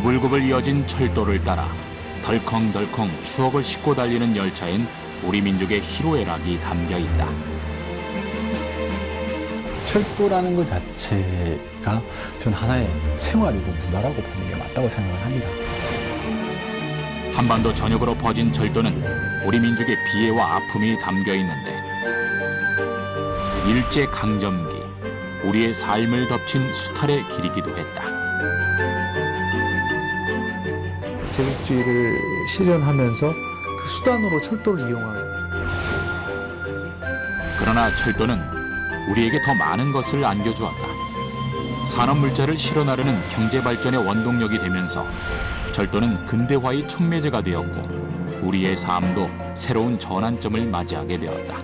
구불구불 이어진 철도를 따라 덜컹덜컹 추억을 싣고 달리는 열차엔 우리 민족의 희로애락이 담겨 있다. 철도라는 것 자체가 전 하나의 생활이고 문화라고 보는 게 맞다고 생각을 합니다. 한반도 전역으로 퍼진 철도는 우리 민족의 비애와 아픔이 담겨 있는데 일제강점기 우리의 삶을 덮친 수탈의 길이기도 했다. 제국주의를 실현하면서 그 수단으로 철도를 이용하고 그러나 철도는 우리에게 더 많은 것을 안겨주었다. 산업물자를 실어 나르는 경제발전의 원동력이 되면서 철도는 근대화의 촉매제가 되었고 우리의 삶도 새로운 전환점을 맞이하게 되었다.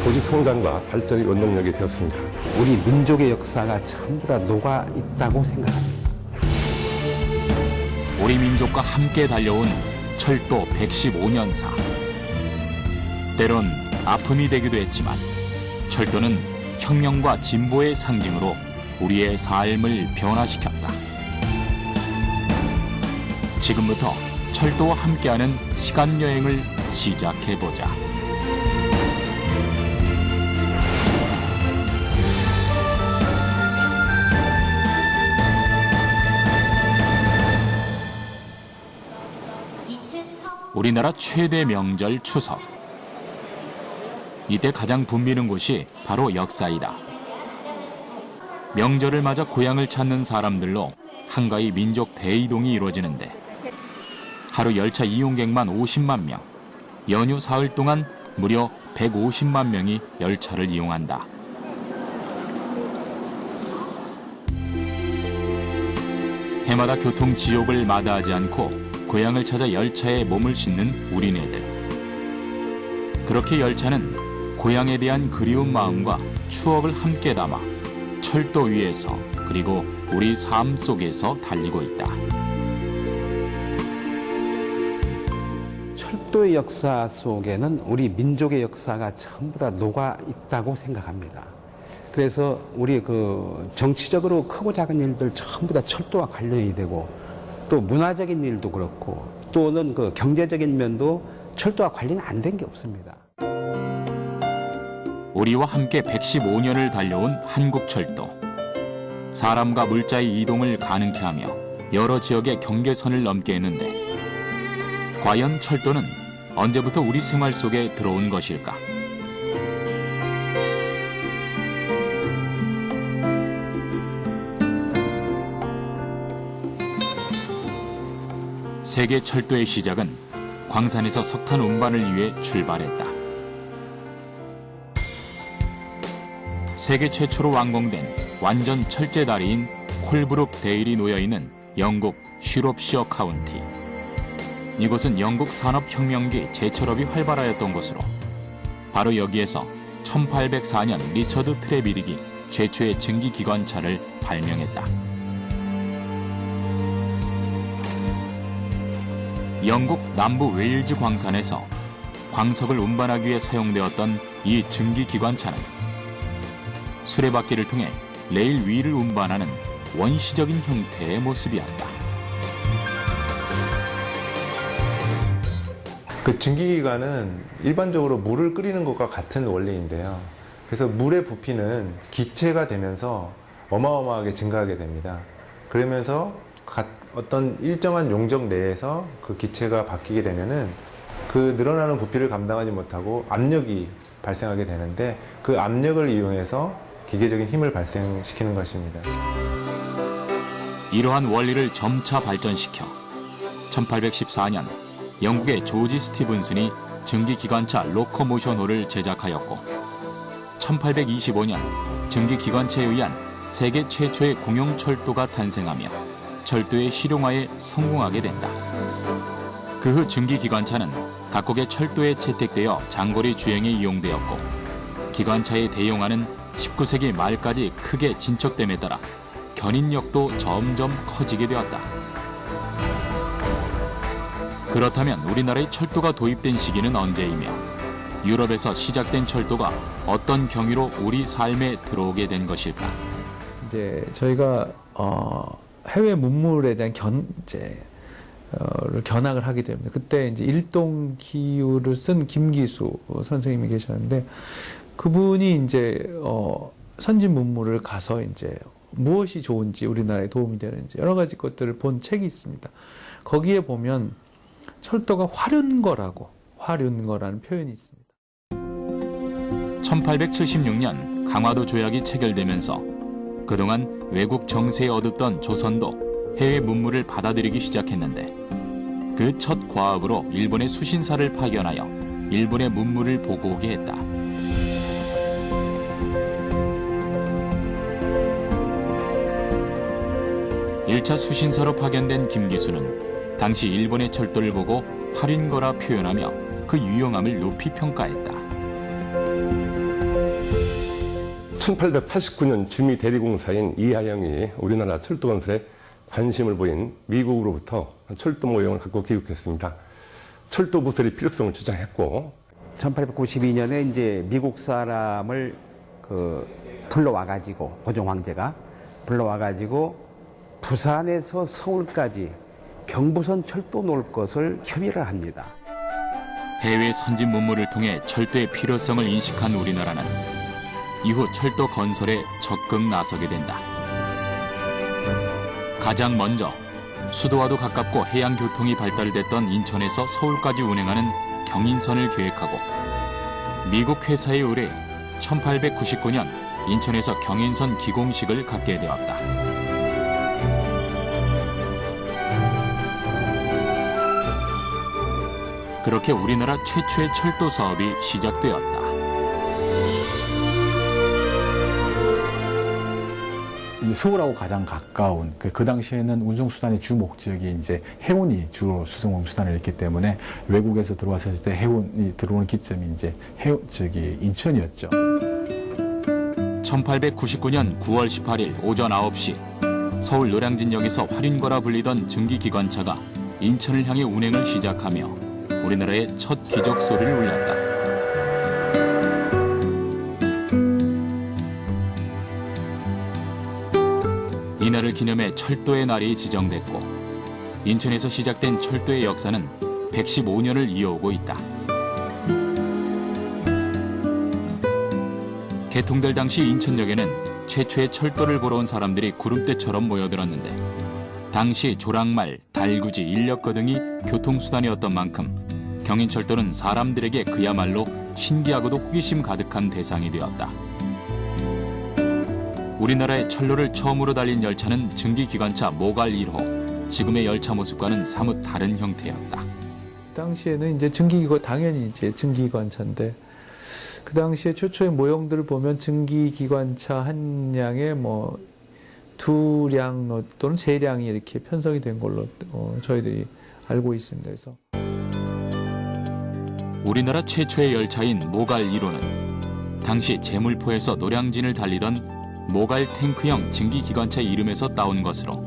도시 성장과 발전의 원동력이 되었습니다. 우리 민족의 역사가 전부 다 녹아 있다고 생각합니다. 우리 민족과 함께 달려온 철도 115년사. 때론 아픔이 되기도 했지만 철도는 혁명과 진보의 상징으로 우리의 삶을 변화시켰다. 지금부터 철도와 함께하는 시간여행을 시작해보자. 우리나라 최대 명절 추석. 이때 가장 붐비는 곳이 바로 역사이다. 명절을 맞아 고향을 찾는 사람들로 한가히 민족 대이동이 이루어지는데 하루 열차 이용객만 50만 명, 연휴 사흘 동안 무려 150만 명이 열차를 이용한다. 해마다 교통 지옥을 마다하지 않고 고향을 찾아 열차에 몸을 싣는 우리네들. 그렇게 열차는 고향에 대한 그리운 마음과 추억을 함께 담아 철도 위에서 그리고 우리 삶 속에서 달리고 있다. 철도의 역사 속에는 우리 민족의 역사가 전부 다 녹아 있다고 생각합니다. 그래서 우리 정치적으로 크고 작은 일들 전부 다 철도와 관련이 되고 또 문화적인 일도 그렇고 또는 경제적인 면도 철도와 관련이 안 된 게 없습니다. 우리와 함께 115년을 달려온 한국철도. 사람과 물자의 이동을 가능케 하며 여러 지역의 경계선을 넘게 했는데 과연 철도는 언제부터 우리 생활 속에 들어온 것일까? 세계 철도의 시작은 광산에서 석탄 운반을 위해 출발했다. 세계 최초로 완공된 완전 철제 다리인 콜브룩 데일이 놓여있는 영국 슈롭시어 카운티. 이곳은 영국 산업혁명기 제철업이 활발하였던 곳으로 바로 여기에서 1804년 리처드 트레비릭이 최초의 증기기관차를 발명했다. 영국 남부 웨일즈 광산에서 광석을 운반하기 위해 사용되었던 이 증기기관차는 수레바퀴를 통해 레일 위를 운반하는 원시적인 형태의 모습이었다. 그 증기기관은 일반적으로 물을 끓이는 것과 같은 원리인데요. 그래서 물의 부피는 기체가 되면서 어마어마하게 증가하게 됩니다. 그러면서 어떤 일정한 용적 내에서 그 기체가 바뀌게 되면은 그 늘어나는 부피를 감당하지 못하고 압력이 발생하게 되는데 그 압력을 이용해서 기계적인 힘을 발생시키는 것입니다. 이러한 원리를 점차 발전시켜 1814년 영국의 조지 스티븐슨이 증기기관차 로코모션호를 제작하였고 1825년 증기기관차에 의한 세계 최초의 공용철도가 탄생하며 철도의 실용화에 성공하게 된다. 그 후 증기기관차는 각국의 철도에 채택되어 장거리 주행에 이용되었고 기관차의 대용화는 19세기 말까지 크게 진척됨에 따라 견인력도 점점 커지게 되었다. 그렇다면 우리나라의 철도가 도입된 시기는 언제이며 유럽에서 시작된 철도가 어떤 경위로 우리 삶에 들어오게 된 것일까? 이제 저희가 해외 문물에 대한 견학을 하게 됩니다. 그때 이제 일동 기후를 쓴 김기수 선생님이 계셨는데 그분이 이제 선진 문물을 가서 이제 무엇이 좋은지 우리나라에 도움이 되는지 여러 가지 것들을 본 책이 있습니다. 거기에 보면 철도가 화륜거라는 표현이 있습니다. 1876년 강화도 조약이 체결되면서 그동안 외국 정세에 어둡던 조선도 해외 문물을 받아들이기 시작했는데 그 첫 과업으로 일본의 수신사를 파견하여 일본의 문물을 보고 오게 했다. (1차) 수신사로 파견된 김기수는 당시 일본의 철도를 보고 화륜거라 표현하며 그 유용함을 높이 평가했다. 1889년 주미 대리공사인 이하영이 우리나라 철도 건설에 관심을 보인 미국으로부터 철도 모형을 갖고 귀국했습니다. 철도 부설의 필요성을 주장했고 1892년에 이제 미국 사람을 불러와가지고 고종 황제가 불러와가지고 부산에서 서울까지 경부선 철도 놓을 것을 협의를 합니다. 해외 선진 문물을 통해 철도의 필요성을 인식한 우리나라는 이후 철도 건설에 적극 나서게 된다. 가장 먼저 수도와도 가깝고 해양 교통이 발달됐던 인천에서 서울까지 운행하는 경인선을 계획하고 미국 회사에 의뢰 1899년 인천에서 경인선 기공식을 갖게 되었다. 그렇게 우리나라 최초의 철도 사업이 시작되었다. 이제 서울하고 가장 가까운 그 당시에는 운송수단의 주 목적이 이제 해운이 주로 수송수단을 했기 때문에 외국에서 들어왔을 때 해운이 들어오는 기점이 이제 인천이었죠. 1899년 9월 18일 오전 9시 서울 노량진역에서 화륜거라 불리던 증기기관차가 인천을 향해 운행을 시작하며 우리나라의 첫 기적 소리를 울렸다. 이날을 기념해 철도의 날이 지정됐고 인천에서 시작된 철도의 역사는 115년을 이어오고 있다. 개통될 당시 인천역에는 최초의 철도를 보러 온 사람들이 구름대처럼 모여들었는데 당시 조랑말, 달구지, 인력거 등이 교통수단이었던 만큼 경인철도는 사람들에게 그야말로 신기하고도 호기심 가득한 대상이 되었다. 우리나라의 철로를 처음으로 달린 열차는 증기기관차 모갈 1호. 지금의 열차 모습과는 사뭇 다른 형태였다. 당시에는 이제 당연히 이제 증기기관차인데 그 당시에 최초의 모형들을 보면 증기기관차 한 량에 뭐 2량 또는 3량이 이렇게 편성이 된 걸로 저희들이 알고 있습니다. 그래서 우리나라 최초의 열차인 모갈 1호는 당시 제물포에서 노량진을 달리던 모갈 탱크형 증기기관차 이름에서 따온 것으로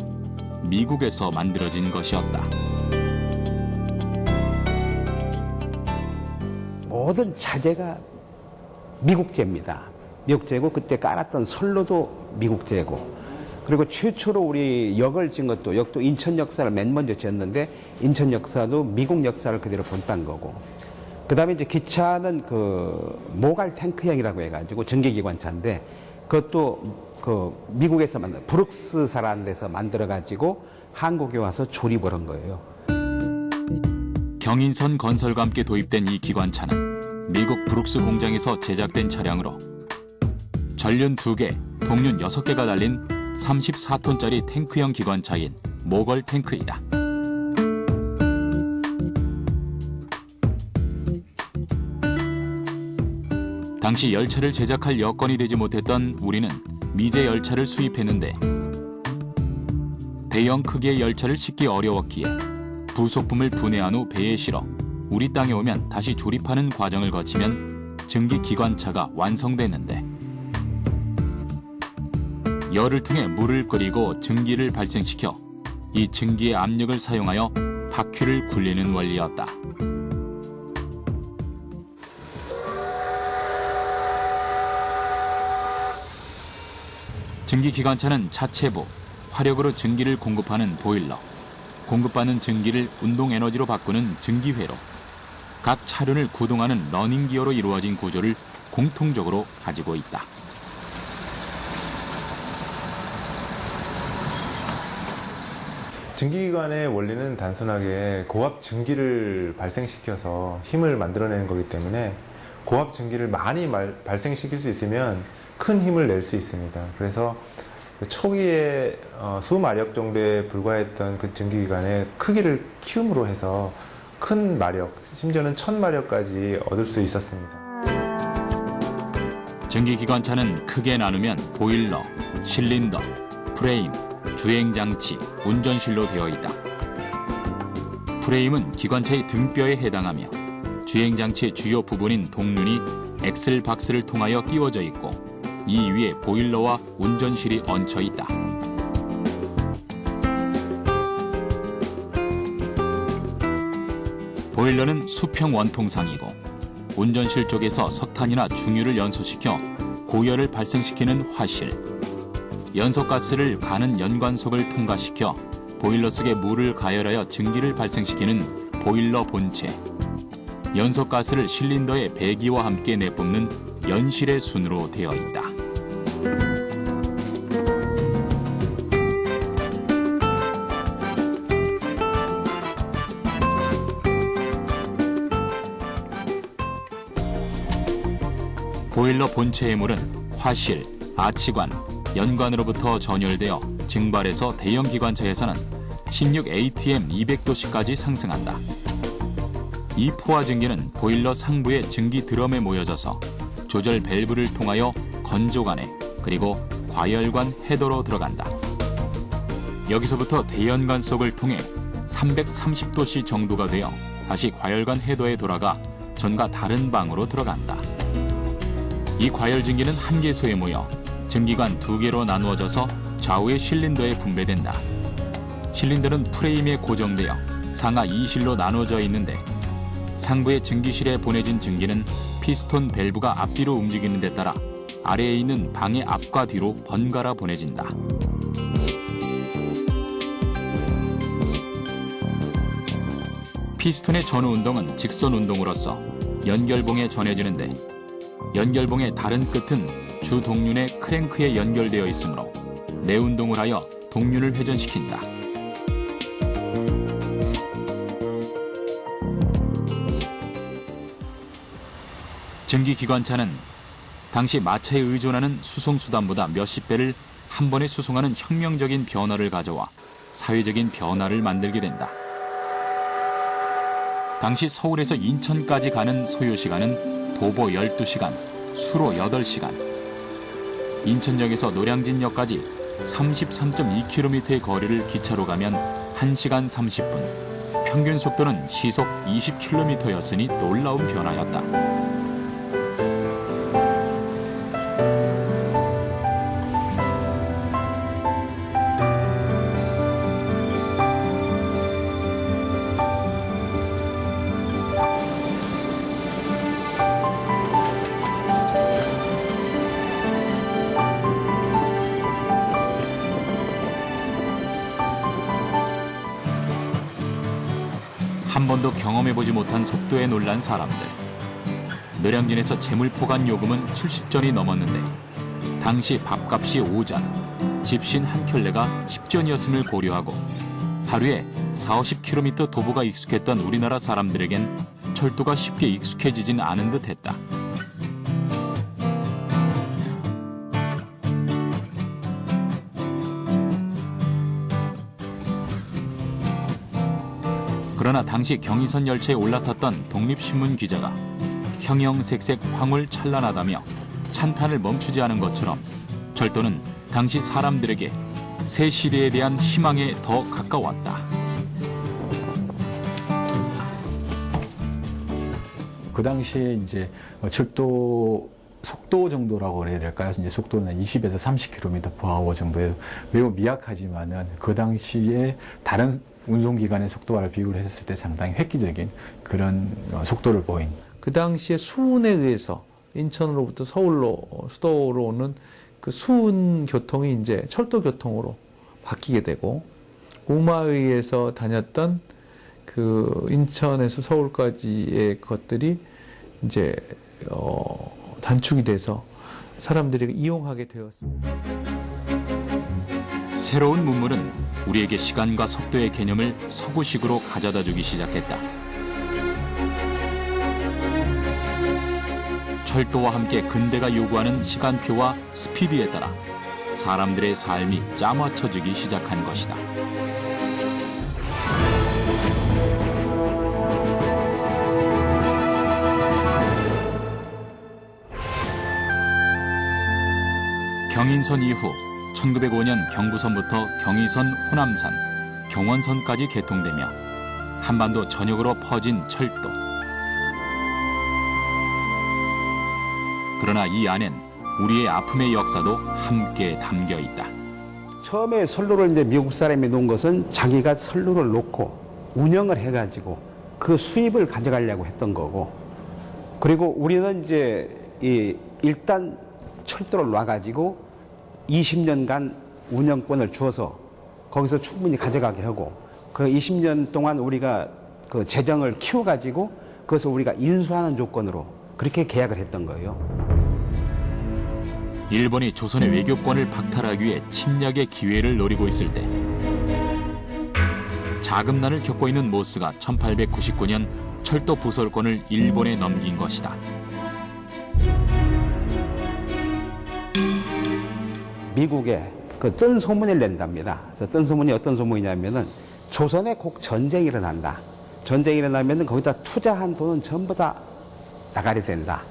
미국에서 만들어진 것이었다. 모든 자재가 미국제입니다. 미국제고 그때 깔았던 선로도 미국제고 그리고 최초로 우리 역을 진 것도 역도 인천 역사를 맨 먼저 지었는데 인천 역사도 미국 역사를 그대로 본딴 거고 그 다음에 이제 기차는 모갈 탱크형이라고 해가지고 전기기관차인데 그것도 미국에서 만든 브룩스사라는 데서 만들어가지고 한국에 와서 조립을 한 거예요. 경인선 건설과 함께 도입된 이 기관차는 미국 브룩스 공장에서 제작된 차량으로 전륜 2개, 동륜 6개가 달린 34톤짜리 탱크형 기관차인 모걸 탱크이다. 당시 열차를 제작할 여건이 되지 못했던 우리는 미제 열차를 수입했는데 대형 크기의 열차를 싣기 어려웠기에 부속품을 분해한 후 배에 실어 우리 땅에 오면 다시 조립하는 과정을 거치면 증기기관차가 완성됐는데 열을 통해 물을 끓이고 증기를 발생시켜 이 증기의 압력을 사용하여 바퀴를 굴리는 원리였다. 증기기관차는 차체부, 화력으로 증기를 공급하는 보일러, 공급받는 증기를 운동 에너지로 바꾸는 증기회로, 각 차륜을 구동하는 러닝기어로 이루어진 구조를 공통적으로 가지고 있다. 증기기관의 원리는 단순하게 고압 증기를 발생시켜서 힘을 만들어내는 거기 때문에 고압 증기를 많이 발생시킬 수 있으면 큰 힘을 낼 수 있습니다. 그래서 초기에 수마력 정도에 불과했던 그 증기기관의 크기를 키움으로 해서 큰 마력, 심지어는 1000마력까지 얻을 수 있었습니다. 증기기관차는 크게 나누면 보일러, 실린더, 프레임, 주행장치, 운전실로 되어 있다. 프레임은 기관차의 등뼈에 해당하며 주행장치의 주요 부분인 동륜이 엑셀박스를 통하여 끼워져 있고 이 위에 보일러와 운전실이 얹혀 있다. 보일러는 수평 원통상이고 운전실 쪽에서 석탄이나 중유를 연소시켜 고열을 발생시키는 화실, 연소가스를 가는 연관속을 통과시켜 보일러 속에 물을 가열하여 증기를 발생시키는 보일러 본체, 연소가스를 실린더의 배기와 함께 내뿜는 연실의 순으로 되어 있다. 보일러 본체의 물은 화실, 아치관, 연관으로부터 전열되어 증발해서 대형 기관차에서는 16 atm 200도씨까지 상승한다. 이 포화 증기는 보일러 상부의 증기 드럼에 모여져서 조절 밸브를 통하여 건조관에 그리고 과열관 헤더로 들어간다. 여기서부터 대연관 속을 통해 330도씨 정도가 되어 다시 과열관 헤더에 돌아가 전과 다른 방으로 들어간다. 이 과열 증기는 한 개소에 모여 증기관 2개로 나누어져서 좌우의 실린더에 분배된다. 실린더는 프레임에 고정되어 상하 2실로 나눠져 있는데 상부의 증기실에 보내진 증기는 피스톤 밸브가 앞뒤로 움직이는 데 따라 아래에 있는 방의 앞과 뒤로 번갈아 보내진다. 피스톤의 전후 운동은 직선 운동으로서 연결봉에 전해지는데 연결봉의 다른 끝은 주 동륜의 크랭크에 연결되어 있으므로 내운동을 하여 동륜을 회전시킨다. 증기기관차는 당시 마차에 의존하는 수송수단보다 몇십 배를 한 번에 수송하는 혁명적인 변화를 가져와 사회적인 변화를 만들게 된다. 당시 서울에서 인천까지 가는 소요시간은 도보 12시간, 수로 8시간. 인천역에서 노량진역까지 33.2km의 거리를 기차로 가면 1시간 30분. 평균 속도는 시속 20km였으니 놀라운 변화였다. 한 번도 경험해보지 못한 속도에 놀란 사람들. 노량진에서 재물포간 요금은 70전이 넘었는데 당시 밥값이 5전, 집신 한 켤레가 10전이었음을 고려하고 하루에 40-50km 도보가 익숙했던 우리나라 사람들에겐 철도가 쉽게 익숙해지진 않은 듯했다. 그러나 당시 경의선 열차에 올라탔던 독립신문 기자가 형형색색 황홀 찬란하다며 찬탄을 멈추지 않은 것처럼 철도는 당시 사람들에게 새 시대에 대한 희망에 더 가까웠다. 그 당시에 이제 철도 속도 정도라고 그래야 될까요? 이제 속도는 20에서 30km/h 정도에 매우 미약하지만은 그 당시에 다른 운송기관의 속도와를 비교를 했을 때 상당히 획기적인 그런 속도를 보인. 그 당시에 수운에 의해서 인천으로부터 서울로 수도로 오는 그 수운 교통이 이제 철도 교통으로 바뀌게 되고 우마의에서 다녔던 그 인천에서 서울까지의 것들이 이제 단축이 돼서 사람들이 이용하게 되었습니다. 새로운 문물은 우리에게 시간과 속도의 개념을 서구식으로 가져다주기 시작했다. 철도와 함께 근대가 요구하는 시간표와 스피드에 따라 사람들의 삶이 짜맞춰지기 시작한 것이다. 경인선 이후 1905년 경부선부터 경의선, 호남선, 경원선까지 개통되며 한반도 전역으로 퍼진 철도. 그러나 이 안엔 우리의 아픔의 역사도 함께 담겨 있다. 처음에 선로를 이제 미국 사람이 놓은 것은 자기가 선로를 놓고 운영을 해가지고 그 수입을 가져가려고 했던 거고, 그리고 우리는 이제 일단 철도를 놔가지고 20년간 운영권을 주어서 거기서 충분히 가져가게 하고, 그 20년 동안 우리가 그 재정을 키워가지고 그것을 우리가 인수하는 조건으로 그렇게 계약을 했던 거예요. 일본이 조선의 외교권을 박탈하기 위해 침략의 기회를 노리고 있을 때 자금난을 겪고 있는 모스가 1899년 철도 부설권을 일본에 넘긴 것이다. 미국에 그 뜬 소문을 낸답니다. 그래서 뜬 소문이 어떤 소문이냐면은 조선에 곧 전쟁이 일어난다. 전쟁이 일어나면은 거기다 투자한 돈은 전부 다 나가리 된다.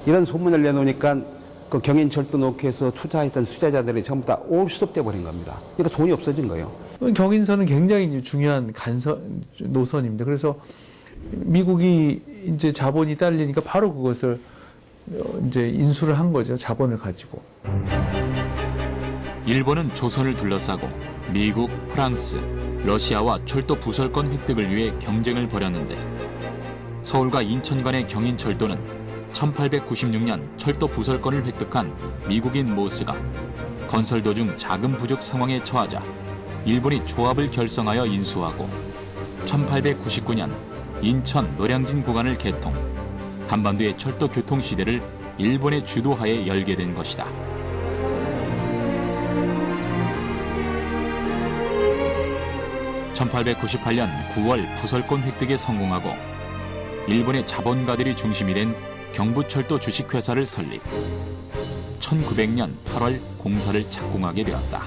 이런 소문을 내놓으니까 그 경인철도 놓기 위해서 투자했던 투자자들이 전부 다 올수습돼 버린 겁니다. 그러니까 돈이 없어진 거예요. 경인선은 굉장히 중요한 노선입니다. 그래서 미국이 이제 자본이 딸리니까 바로 그것을 이제 인수를 한 거죠. 자본을 가지고. 일본은 조선을 둘러싸고 미국, 프랑스, 러시아와 철도 부설권 획득을 위해 경쟁을 벌였는데 서울과 인천 간의 경인철도는 1896년 철도 부설권을 획득한 미국인 모스가 건설 도중 자금 부족 상황에 처하자 일본이 조합을 결성하여 인수하고 1899년 인천 노량진 구간을 개통, 한반도의 철도 교통 시대를 일본의 주도하에 열게 된 것이다. (1898년 9월) 부설권 획득에 성공하고 일본의 자본가들이 중심이 된 경부철도 주식회사를 설립, 1900년 8월 공사를 착공하게 되었다.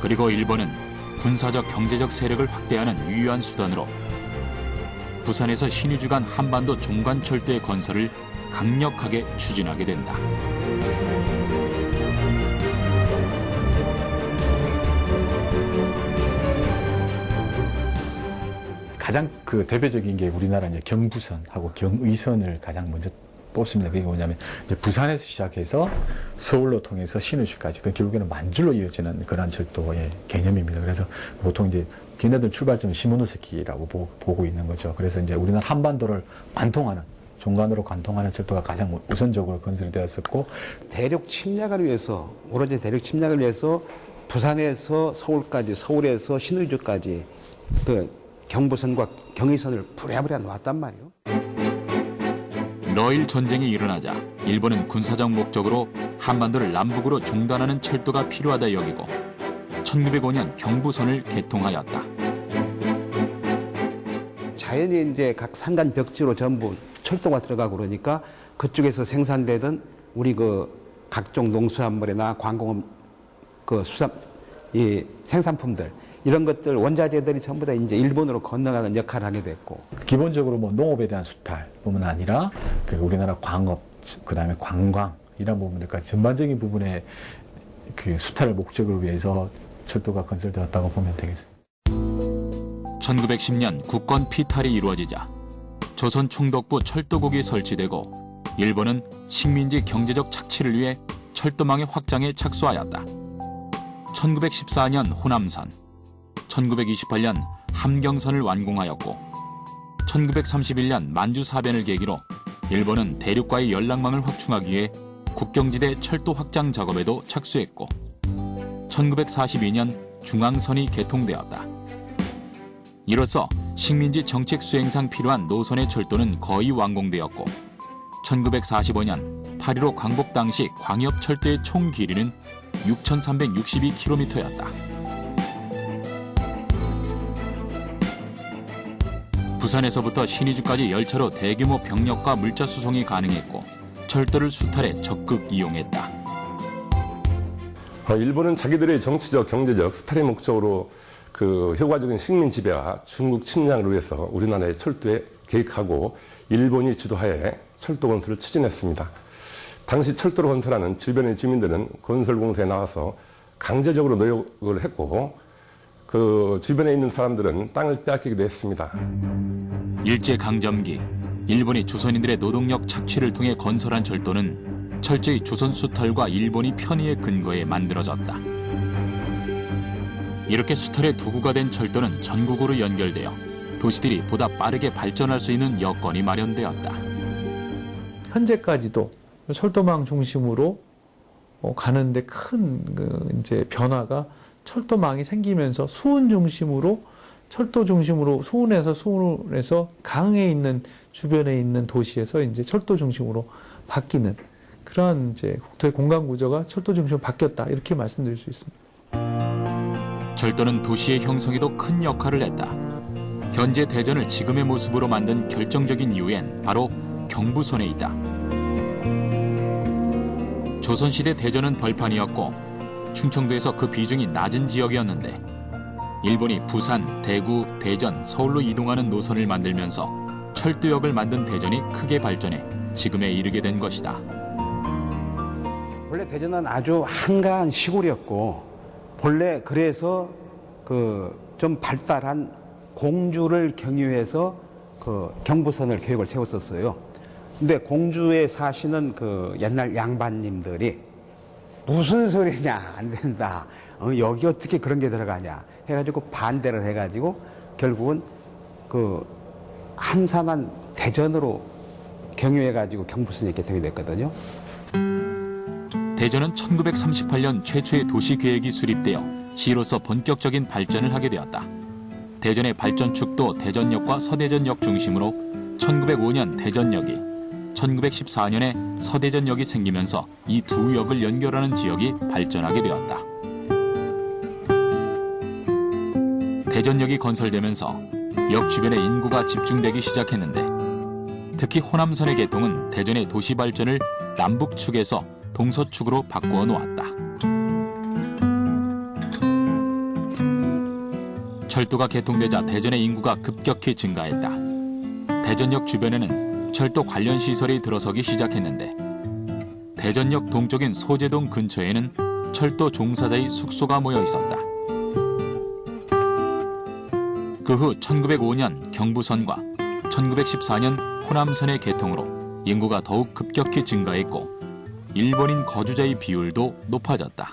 그리고 일본은 군사적 경제적 세력을 확대하는 유효한 수단으로 부산에서 신의주간 한반도 종간철도의 건설을 강력하게 추진하게 된다. 가장 그 대표적인 게 우리나라 이제 경부선하고 경의선을 가장 먼저 뽑습니다. 그게 뭐냐면 이제 부산에서 시작해서 서울로 통해서 신의주까지, 그 결국에는 만줄로 이어지는 그런 철도의 개념입니다. 그래서 보통 이제 걔네들 출발점은 시모노세키라고 보고 있는 거죠. 그래서 이제 우리나라 한반도를 관통하는, 종간으로 관통하는 철도가 가장 우선적으로 건설되었었고, 대륙 침략을 위해서, 오로지 대륙 침략을 위해서 부산에서 서울까지, 서울에서 신의주까지 그 경부선과 경의선을 부랴부랴 놨단 말이에요. 러일 전쟁이 일어나자 일본은 군사적 목적으로 한반도를 남북으로 종단하는 철도가 필요하다 여기고 1905년 경부선을 개통하였다. 자연히 이제 각 산간 벽지로 전부 철도가 들어가고 그러니까 그쪽에서 생산되던 우리 그 각종 농수산물이나 관공업 그 이 생산품들, 이런 것들 원자재들이 전부 다 이제 일본으로 건너가는 역할을 하게 됐고, 기본적으로 뭐 농업에 대한 수탈뿐만 아니라 그 우리나라 광업, 그 다음에 관광 이런 부분들까지 전반적인 부분에 그 수탈을 목적으로 위해서 철도가 건설되었다고 보면 되겠습니다. 1910년 국권 피탈이 이루어지자 조선 총독부 철도국이 설치되고 일본은 식민지 경제적 착취를 위해 철도망의 확장에 착수하였다. 1914년 호남선, 1928년 함경선을 완공하였고 1931년 만주사변을 계기로 일본은 대륙과의 연락망을 확충하기 위해 국경지대 철도 확장 작업에도 착수했고 1942년 중앙선이 개통되었다. 이로써 식민지 정책 수행상 필요한 노선의 철도는 거의 완공되었고 1945년 8.15 광복 당시 광역철도의 총 길이는 6,362km였다. 부산에서부터 신의주까지 열차로 대규모 병력과 물자 수송이 가능했고 철도를 수탈해 적극 이용했다. 일본은 자기들의 정치적, 경제적 수탈의 목적으로 그 효과적인 식민 지배와 중국 침략을 위해서 우리나라의 철도에 계획하고 일본이 주도하에 철도 건설을 추진했습니다. 당시 철도를 건설하는 주변의 주민들은 건설 공사에 나와서 강제적으로 노역을 했고 그 주변에 있는 사람들은 땅을 빼앗기기도 했습니다. 일제강점기 일본이 조선인들의 노동력 착취를 통해 건설한 철도는 철저히 조선 수탈과 일본이 편의의 근거에 만들어졌다. 이렇게 수탈의 도구가 된 철도는 전국으로 연결되어 도시들이 보다 빠르게 발전할 수 있는 여건이 마련되었다. 현재까지도 철도망 중심으로 가는데 큰 이제 변화가 철도망이 생기면서 수은 중심으로 철도 중심으로 수은에서 강에 있는 주변에 있는 도시에서 이제 철도 중심으로 바뀌는 그런 이제 국토의 공간 구조가 철도 중심으로 바뀌었다 이렇게 말씀드릴 수 있습니다. 철도는 도시의 형성에도 큰 역할을 했다. 현재 대전을 지금의 모습으로 만든 결정적인 이유엔 바로 경부선에 있다. 조선시대 대전은 벌판이었고 충청도에서 그 비중이 낮은 지역이었는데 일본이 부산, 대구, 대전, 서울로 이동하는 노선을 만들면서 철도역을 만든 대전이 크게 발전해 지금에 이르게 된 것이다. 원래 대전은 아주 한가한 시골이었고 본래 그래서 그 좀 발달한 공주를 경유해서 그 경부선을 계획을 세웠었어요. 근데 공주에 사시는 그 옛날 양반님들이 무슨 소리냐 안 된다. 여기 어떻게 그런 게 들어가냐 해가지고 반대를 해가지고 결국은 그 한산한 대전으로 경유해가지고 경부선이 개통이 됐거든요. 대전은 1938년 최초의 도시계획이 수립되어 시로서 본격적인 발전을 하게 되었다. 대전의 발전축도 대전역과 서대전역 중심으로 1905년 대전역이 1914년에 서대전역이 생기면서 이 두 역을 연결하는 지역이 발전하게 되었다. 대전역이 건설되면서 역 주변에 인구가 집중되기 시작했는데 특히 호남선의 개통은 대전의 도시 발전을 남북축에서 동서축으로 바꾸어 놓았다. 철도가 개통되자 대전의 인구가 급격히 증가했다. 대전역 주변에는 철도 관련 시설이 들어서기 시작했는데 대전역 동쪽인 소재동 근처에는 철도 종사자의 숙소가 모여 있었다. 그 후 1905년 경부선과 1914년 호남선의 개통으로 인구가 더욱 급격히 증가했고 일본인 거주자의 비율도 높아졌다.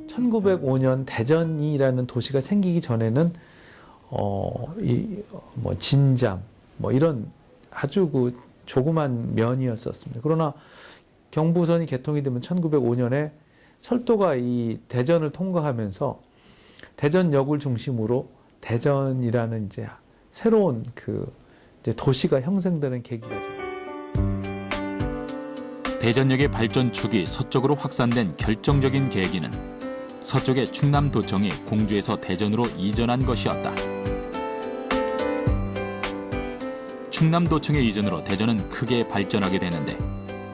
(1905년) 대전이라는 도시가 생기기 전에는 진잠 이런 아주 그 조그만 면이었었습니다. 그러나 경부선이 개통이 되면 1905년에 철도가 이 대전을 통과하면서 대전역을 중심으로 대전이라는 이제 새로운 그 이제 도시가 형성되는 계기가 됩니다. 대전역의 발전축이 서쪽으로 확산된 결정적인 계기는 서쪽의 충남도청이 공주에서 대전으로 이전한 것이었다. 충남도청의 이전으로 대전은 크게 발전하게 되는데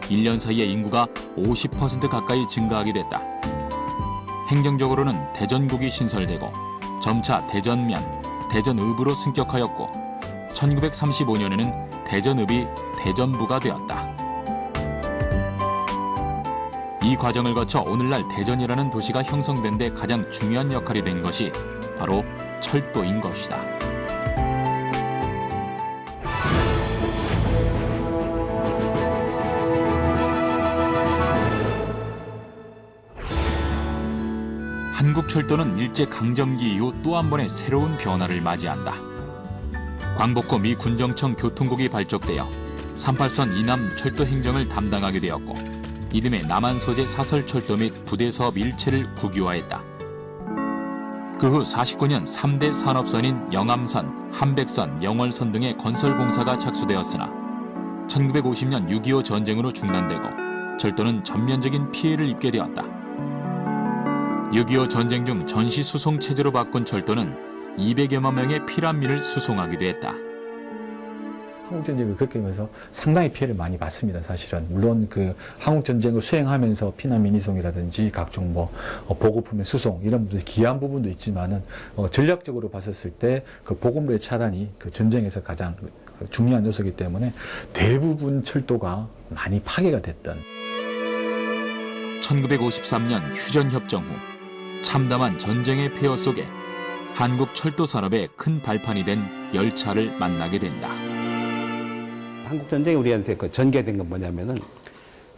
1년 사이에 인구가 50% 가까이 증가하게 됐다. 행정적으로는 대전국이 신설되고 점차 대전면, 대전읍으로 승격하였고 1935년에는 대전읍이 대전부가 되었다. 이 과정을 거쳐 오늘날 대전이라는 도시가 형성된 데 가장 중요한 역할이 된 것이 바로 철도인 것이다. 한국철도는 일제강점기 이후 또 한 번의 새로운 변화를 맞이한다. 광복호 미 군정청 교통국이 발족되어 38선 이남 철도 행정을 담당하게 되었고 이듬해 남한 소재 사설철도 및 부대 사업 일체를 국유화했다. 그 후 49년 3대 산업선인 영암선, 한백선, 영월선 등의 건설 공사가 착수되었으나 1950년 6.25 전쟁으로 중단되고 철도는 전면적인 피해를 입게 되었다. 6.25 전쟁 중 전시 수송 체제로 바꾼 철도는 200여만 명의 피난민을 수송하기도 했다. 한국전쟁을 겪으면서 상당히 피해를 많이 봤습니다, 사실은. 물론 그 한국전쟁을 수행하면서 피난민 이송이라든지 각종 보급품의 수송 이런 부분이 기여한 부분도 있지만은 전략적으로 봤었을 때 그 보급로의 차단이 그 전쟁에서 가장 중요한 요소이기 때문에 대부분 철도가 많이 파괴가 됐던. 1953년 휴전협정 후 참담한 전쟁의 폐허 속에 한국 철도 산업의 큰 발판이 된 열차를 만나게 된다. 한국전쟁이 우리한테 그 전개된 건 뭐냐면은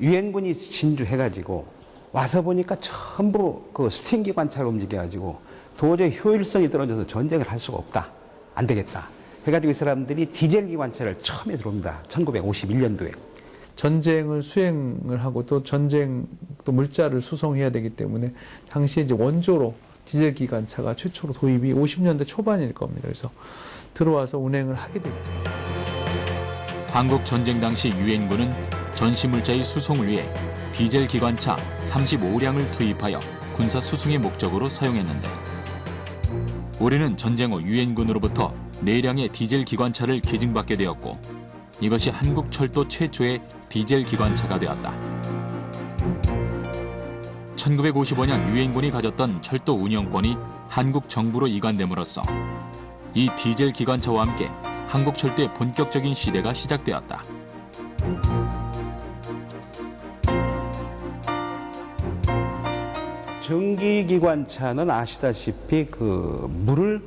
유엔군이 진주해가지고 와서 보니까 전부 그 스팀 기관차로 움직여가지고 도저히 효율성이 떨어져서 전쟁을 할 수가 없다. 안 되겠다. 해가지고 이 사람들이 디젤 기관차를 처음에 들어옵니다. 1951년도에. 전쟁을 수행을 하고 또 전쟁 또 물자를 수송해야 되기 때문에 당시에 이제 원조로 디젤 기관차가 최초로 도입이 50년대 초반일 겁니다. 그래서 들어와서 운행을 하게 됐죠. 한국 전쟁 당시 유엔군은 전시 물자의 수송을 위해 디젤 기관차 35량을 투입하여 군사 수송의 목적으로 사용했는데 우리는 전쟁 후 유엔군으로부터 4량의 디젤 기관차를 기증받게 되었고 이것이 한국 철도 최초의 디젤 기관차가 되었다. 1955년 유엔군이 가졌던 철도 운영권이 한국 정부로 이관됨으로써 이 디젤 기관차와 함께 한국 철도의 본격적인 시대가 시작되었다. 전기기관차는 아시다시피 그 물을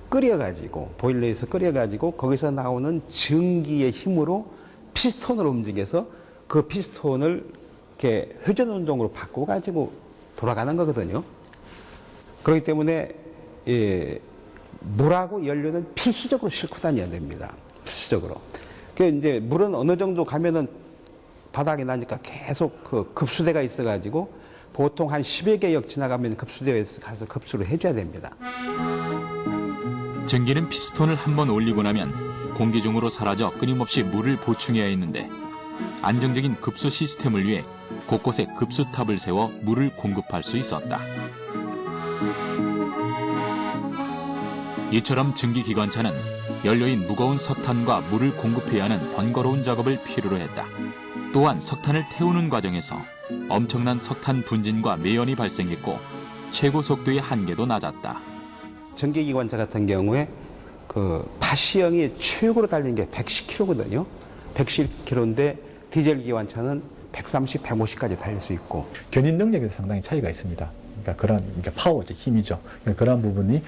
끓여가지고 보일러에서 끓여가지고 거기서 나오는 전기의 힘으로 피스톤을 움직여서 그 피스톤을 이렇게 회전 운동으로 바꿔가지고 돌아가는 거거든요. 그렇기 때문에 물하고 연료는 필수적으로 싣고 다녀야 됩니다. 필수적으로. 그 이제 물은 어느 정도 가면은 바닥에 나니까 계속 그 급수대가 있어가지고 보통 한 10여 개역 지나가면 급수대에서 가서 급수를 해줘야 됩니다. 전기는 피스톤을 한번 올리고 나면 공기 중으로 사라져 끊임없이 물을 보충해야 했는데 안정적인 급수 시스템을 위해 곳곳에 급수탑을 세워 물을 공급할 수 있었다. 이처럼 증기기관차는 연료인 무거운 석탄과 물을 공급해야 하는 번거로운 작업을 필요로 했다. 또한 석탄을 태우는 과정에서 엄청난 석탄 분진과 매연이 발생했고 최고 속도의 한계도 낮았다. 전기기관차 같은 경우에 그 파시형이 최고로 달리는 게 110km거든요. 110km인데 디젤 기관차는 130, 150까지 달릴 수 있고. 견인 능력에서 상당히 차이가 있습니다. 그러니까 파워죠, 힘이죠. 그러한 부분이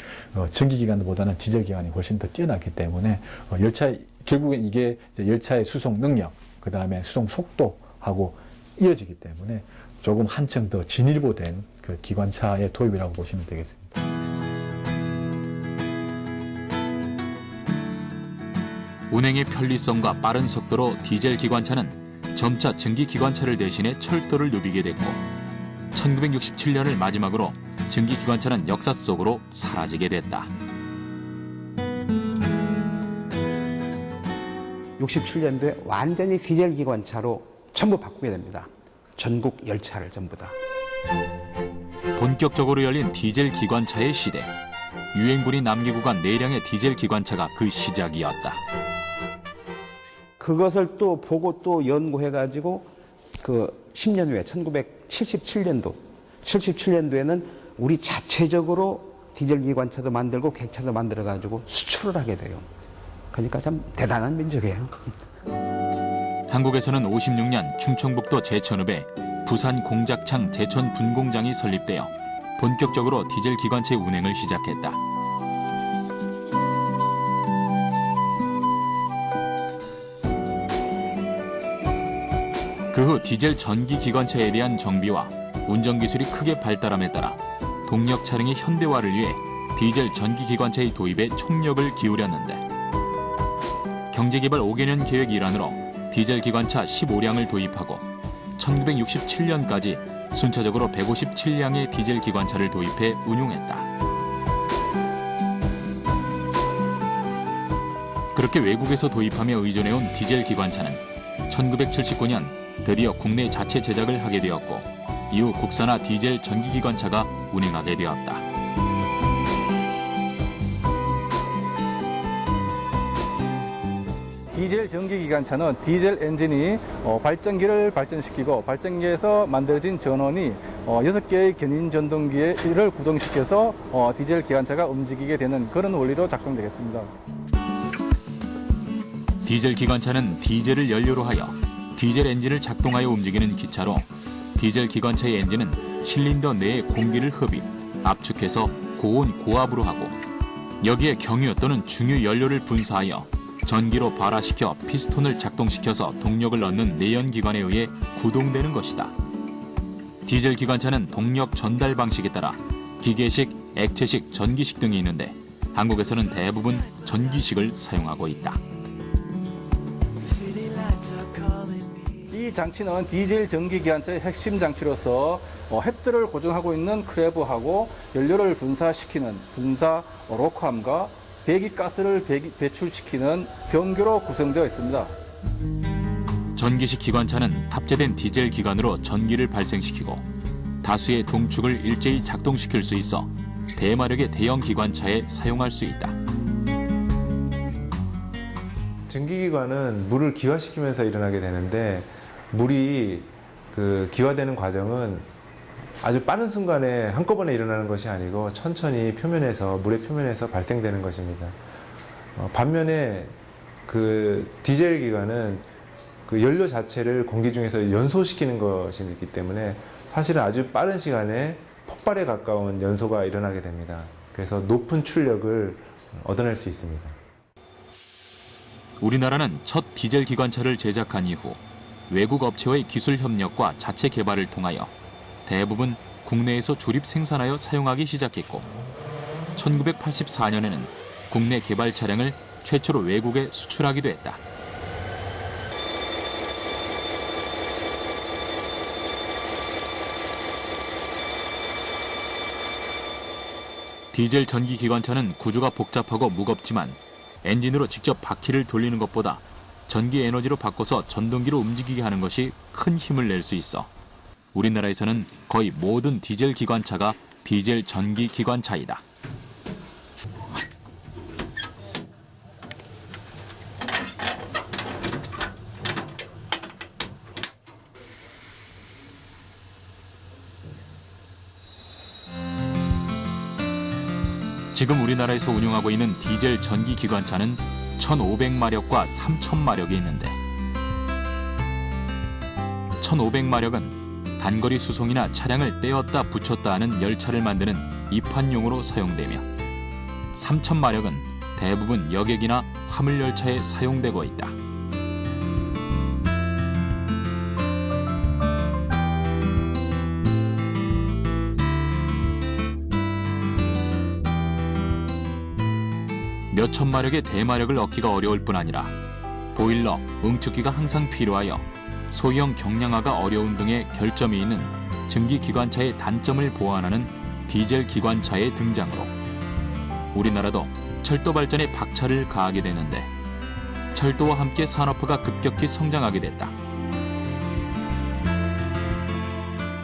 전기기관보다는 디젤기관이 훨씬 더 뛰어났기 때문에 결국엔 이게 열차의 수송 능력, 그 다음에 수송 속도하고 이어지기 때문에 조금 한층 더 진일보된 그 기관차의 도입이라고 보시면 되겠습니다. 운행의 편리성과 빠른 속도로 디젤 기관차는 점차 증기 기관차를 대신해 철도를 누비게 됐고 1967년을 마지막으로 증기 기관차는 역사 속으로 사라지게 됐다. 67년도에 완전히 디젤 기관차로 전부 바꾸게 됩니다. 전국 열차를 전부 다. 본격적으로 열린 디젤 기관차의 시대. 유엔군이 남기고 간 4량의 디젤 기관차가 그 시작이었다. 그것을 또 보고 또 연구해가지고 그 10년 후에 1977년도에는 우리 자체적으로 디젤 기관차도 만들고 객차도 만들어가지고 수출을 하게 돼요. 그러니까 참 대단한 민족이에요. 한국에서는 56년 충청북도 제천읍에 부산 공작창 제천 분공장이 설립되어 본격적으로 디젤 기관차 운행을 시작했다. 그 후 디젤 전기 기관차에 대한 정비와 운전 기술이 크게 발달함에 따라 동력 차량의 현대화를 위해 디젤 전기기관차의 도입에 총력을 기울였는데 경제개발 5개년 계획 일환으로 디젤 기관차 15량을 도입하고 1967년까지 순차적으로 157량의 디젤 기관차를 도입해 운용했다. 그렇게 외국에서 도입하며 의존해온 디젤 기관차는 1979년 드디어 국내 자체 제작을 하게 되었고 이후 국산화 디젤 전기기관차가 운행하게 되었다. 디젤 전기기관차는 디젤 엔진이 발전기를 발전시키고 발전기에서 만들어진 전원이 6개의 견인 전동기를 구동시켜서 디젤 기관차가 움직이게 되는 그런 원리로 작동되겠습니다. 디젤 기관차는 디젤을 연료로 하여 디젤 엔진을 작동하여 움직이는 기차로 디젤 기관차의 엔진은 실린더 내의 공기를 흡입, 압축해서 고온 고압으로 하고 여기에 경유 또는 중유 연료를 분사하여 전기로 발화시켜 피스톤을 작동시켜서 동력을 넣는 내연기관에 의해 구동되는 것이다. 디젤 기관차는 동력 전달 방식에 따라 기계식, 액체식, 전기식 등이 있는데 한국에서는 대부분 전기식을 사용하고 있다. 이 장치는 디젤 전기기관차의 핵심 장치로서 헤드를 고정하고 있는 크레브하고 연료를 분사시키는 분사 로커함과 배기가스를 배출시키는 변교로 구성되어 있습니다. 전기식 기관차는 탑재된 디젤 기관으로 전기를 발생시키고 다수의 동축을 일제히 작동시킬 수 있어 대마력의 대형 기관차에 사용할 수 있다. 전기기관은 물을 기화시키면서 일어나게 되는데 물이 기화되는 과정은 아주 빠른 순간에 한꺼번에 일어나는 것이 아니고 천천히 물의 표면에서 발생되는 것입니다. 반면에 디젤 기관은 연료 자체를 공기 중에서 연소시키는 것이기 때문에 사실은 아주 빠른 시간에 폭발에 가까운 연소가 일어나게 됩니다. 그래서 높은 출력을 얻어낼 수 있습니다. 우리나라는 첫 디젤 기관차를 제작한 이후 외국 업체와의 기술 협력과 자체 개발을 통하여 대부분 국내에서 조립 생산하여 사용하기 시작했고 1984년에는 국내 개발 차량을 최초로 외국에 수출하기도 했다. 디젤 전기 기관차는 구조가 복잡하고 무겁지만 엔진으로 직접 바퀴를 돌리는 것보다 전기 에너지로 바꿔서 전동기로 움직이게 하는 것이 큰 힘을 낼 수 있어 우리나라에서는 거의 모든 디젤 기관차가 디젤 전기 기관차이다. 지금 우리나라에서 운용하고 있는 디젤 전기 기관차는 1500마력과 3000마력이 있는데 1500마력은 단거리 수송이나 차량을 떼었다 붙였다 하는 열차를 만드는 이판용으로 사용되며 3000마력은 대부분 여객이나 화물열차에 사용되고 있다. 몇천 마력의 대마력을 얻기가 어려울 뿐 아니라 보일러, 응축기가 항상 필요하여 소형 경량화가 어려운 등의 결점이 있는 증기기관차의 단점을 보완하는 디젤 기관차의 등장으로 우리나라도 철도 발전에 박차를 가하게 되는데 철도와 함께 산업화가 급격히 성장하게 됐다.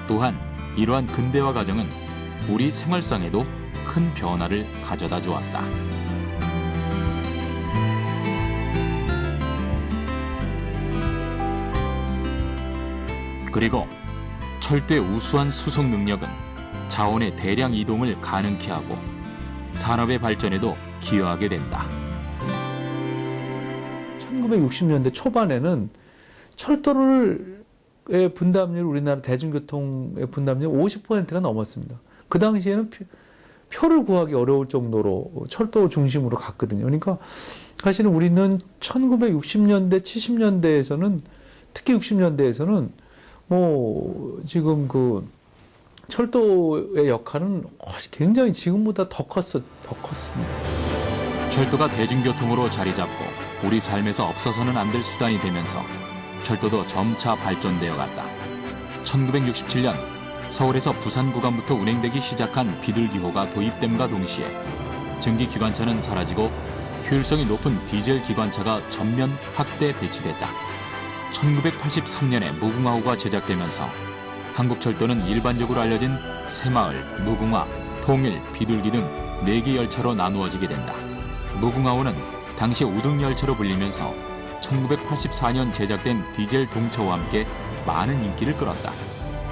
또한 이러한 근대화 과정은 우리 생활상에도 큰 변화를 가져다 주었다. 그리고 철도의 우수한 수송 능력은 자원의 대량 이동을 가능케 하고 산업의 발전에도 기여하게 된다. 1960년대 초반에는 철도의 분담률, 우리나라 대중교통의 분담률 50%가 넘었습니다. 그 당시에는 표를 구하기 어려울 정도로 철도 중심으로 갔거든요. 그러니까 사실은 우리는 1960년대, 70년대에서는 특히 60년대에서는 지금 철도의 역할은 굉장히 지금보다 더 컸습니다. 철도가 대중교통으로 자리 잡고 우리 삶에서 없어서는 안 될 수단이 되면서 철도도 점차 발전되어 갔다. 1967년 서울에서 부산 구간부터 운행되기 시작한 비둘기호가 도입됨과 동시에 전기기관차는 사라지고 효율성이 높은 디젤 기관차가 전면 확대 배치됐다. 1983년에 무궁화호가 제작되면서 한국철도는 일반적으로 알려진 새마을, 무궁화, 통일, 비둘기 등 4개 열차로 나누어지게 된다. 무궁화호는 당시 우등열차로 불리면서 1984년 제작된 디젤 동차와 함께 많은 인기를 끌었다.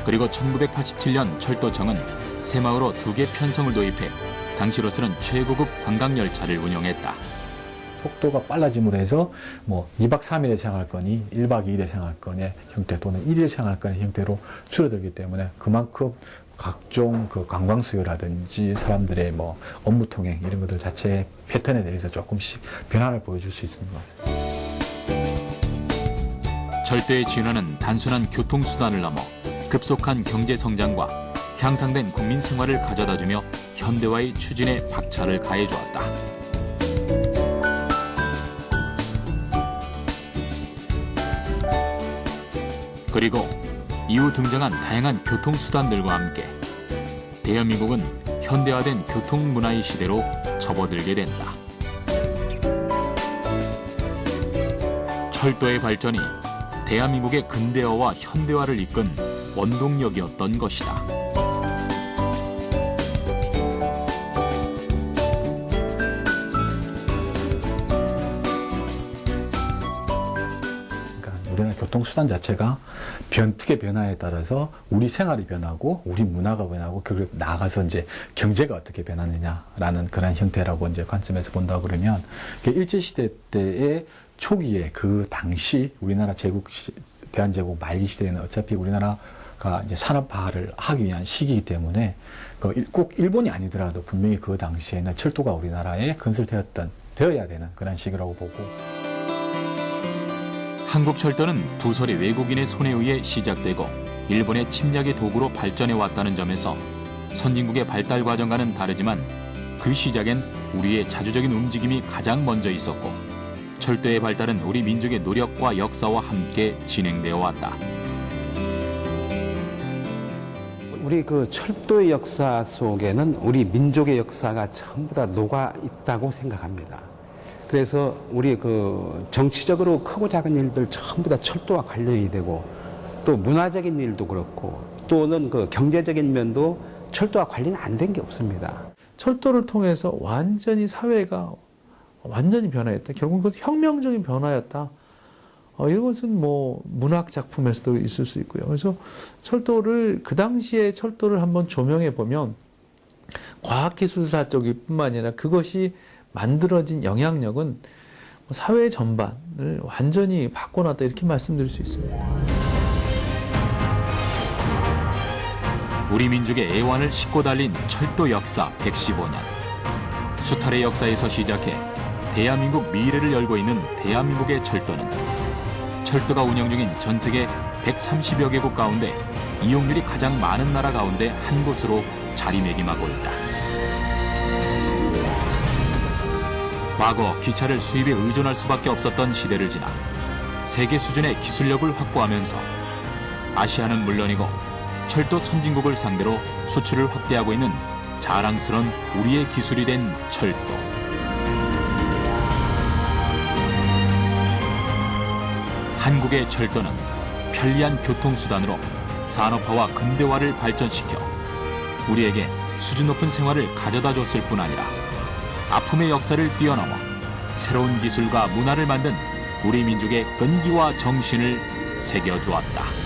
그리고 1987년 철도청은 새마을호 2개 편성을 도입해 당시로서는 최고급 관광열차를 운영했다. 속도가 빨라짐으로 해서 2박 3일의 생활권이 1박 2일의 생활권의 형태 또는 1일 생활권의 형태로 줄어들기 때문에 그만큼 각종 그 관광 수요라든지 사람들의 업무 통행 이런 것들 자체의 패턴에 대해서 조금씩 변화를 보여줄 수 있는 것 같습니다. 철도의 진화는 단순한 교통수단을 넘어 급속한 경제 성장과 향상된 국민 생활을 가져다주며 현대화의 추진에 박차를 가해주었다. 그리고 이후 등장한 다양한 교통수단들과 함께 대한민국은 현대화된 교통문화의 시대로 접어들게 된다. 철도의 발전이 대한민국의 근대화와 현대화를 이끈 원동력이었던 것이다. 우리나라 교통수단 자체가 변특의 변화에 따라서 우리 생활이 변하고 우리 문화가 변하고 결국 나아가서 이제 경제가 어떻게 변하느냐라는 그런 형태라고 이제 관점에서 본다 그러면 일제시대 때의 초기에 그 당시 우리나라 대한제국 말기 시대에는 어차피 우리나라가 이제 산업화를 하기 위한 시기이기 때문에 꼭 일본이 아니더라도 분명히 그 당시에는 철도가 우리나라에 건설되어야 되는 그런 시기라고 보고. 한국철도는 부설이 외국인의 손에 의해 시작되고 일본의 침략의 도구로 발전해 왔다는 점에서 선진국의 발달 과정과는 다르지만 그 시작엔 우리의 자주적인 움직임이 가장 먼저 있었고 철도의 발달은 우리 민족의 노력과 역사와 함께 진행되어 왔다. 우리 그 철도의 역사 속에는 우리 민족의 역사가 전부 다 녹아 있다고 생각합니다. 그래서 우리 그 정치적으로 크고 작은 일들 전부 다 철도와 관련이 되고 또 문화적인 일도 그렇고 또는 그 경제적인 면도 철도와 관련이 안 된 게 없습니다. 철도를 통해서 완전히 사회가 완전히 변화했다. 결국은 혁명적인 변화였다. 이것은 문학 작품에서도 있을 수 있고요. 그래서 그 당시에 철도를 한번 조명해 보면 과학기술사 쪽뿐만 아니라 그것이 만들어진 영향력은 사회 전반을 완전히 바꿔놨다 이렇게 말씀드릴 수 있습니다. 우리 민족의 애환을 싣고 달린 철도 역사 115년. 수탈의 역사에서 시작해 대한민국 미래를 열고 있는 대한민국의 철도는 철도가 운영 중인 전 세계 130여 개국 가운데 이용률이 가장 많은 나라 가운데 한 곳으로 자리매김하고 있다. 과거 기차를 수입에 의존할 수밖에 없었던 시대를 지나 세계 수준의 기술력을 확보하면서 아시아는 물론이고 철도 선진국을 상대로 수출을 확대하고 있는 자랑스러운 우리의 기술이 된 철도. 한국의 철도는 편리한 교통수단으로 산업화와 근대화를 발전시켜 우리에게 수준 높은 생활을 가져다 줬을 뿐 아니라 아픔의 역사를 뛰어넘어 새로운 기술과 문화를 만든 우리 민족의 끈기와 정신을 새겨주었다.